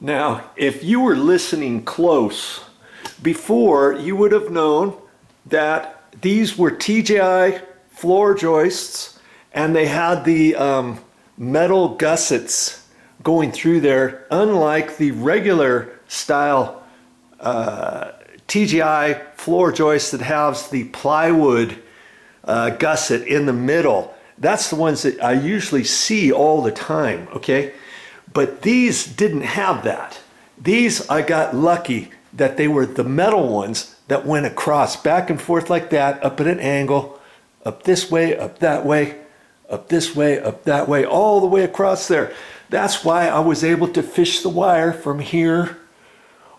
Now, if you were listening close before, you would have known that these were TGI floor joists, and they had the metal gussets going through there, unlike the regular style TGI floor joist that has the plywood gusset in the middle. That's the ones that I usually see all the time, okay? But these didn't have that. These, I got lucky that they were the metal ones that went across back and forth like that, up at an angle, up this way, up that way, up this way, up that way, all the way across there. That's why I was able to fish the wire from here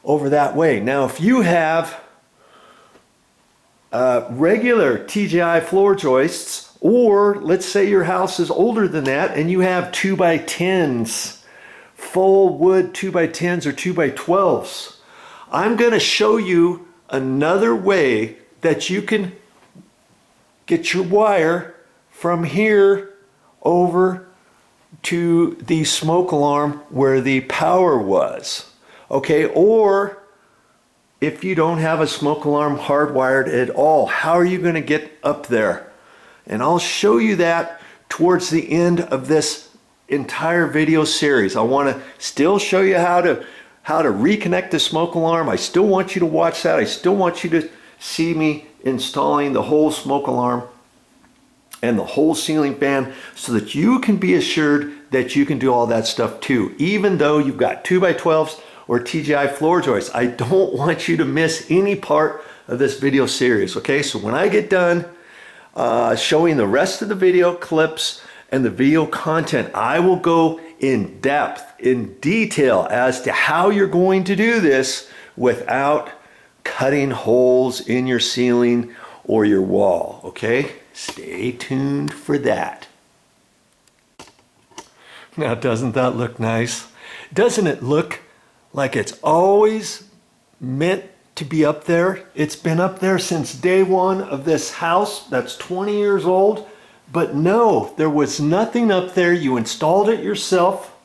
over that way. Now, if you have regular TGI floor joists, or let's say your house is older than that and you have 2x10s, full wood 2x10s or 2x12s, I'm going to show you another way that you can get your wire from here over to the smoke alarm where the power was. Okay, or if you don't have a smoke alarm hardwired at all, how are you going to get up there? And I'll show you that towards the end of this entire video series. I want to still show you how to reconnect the smoke alarm. I still want you to watch that. I still want you to see me installing the whole smoke alarm and the whole ceiling fan so that you can be assured that you can do all that stuff too, even though you've got 2x12s or TGI floor joists. I don't want you to miss any part of this video series, okay? So when I get done showing the rest of the video clips and the video content, I will go in depth, in detail as to how you're going to do this without cutting holes in your ceiling or your wall, okay? Stay tuned for that. Now, doesn't that look nice? Doesn't it look like it's always meant to be up there? It's been up there since day one of this house that's 20 years old. But no, there was nothing up there. You installed it yourself.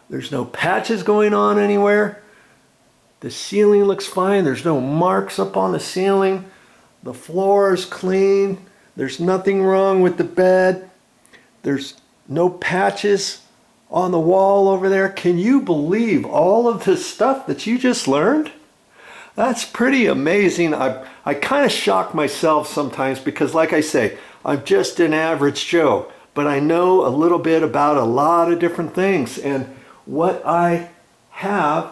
There's no patches going on anywhere. The ceiling looks fine. There's no marks up on the ceiling. The floor is clean. There's nothing wrong with the bed. There's no patches on the wall over there. Can you believe all of this stuff that you just learned? That's pretty amazing. I kind of shock myself sometimes because, like I say, I'm just an average Joe, but I know a little bit about a lot of different things. And what I have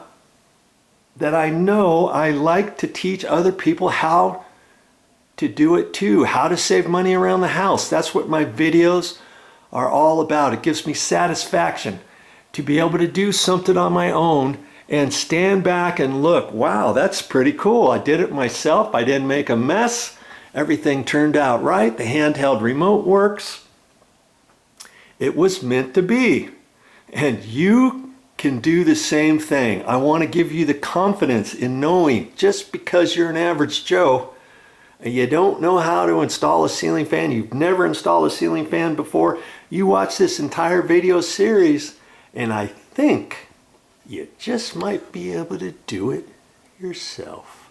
that I know, I like to teach other people how to do it too, how to save money around the house. That's what my videos are all about. It gives me satisfaction to be able to do something on my own and stand back and look, wow, that's pretty cool. I did it myself. I didn't make a mess. Everything turned out right. The handheld remote works. It was meant to be. And you can do the same thing. I want to give you the confidence in knowing, just because you're an average Joe and you don't know how to install a ceiling fan, you've never installed a ceiling fan before, you watch this entire video series and I think you just might be able to do it yourself.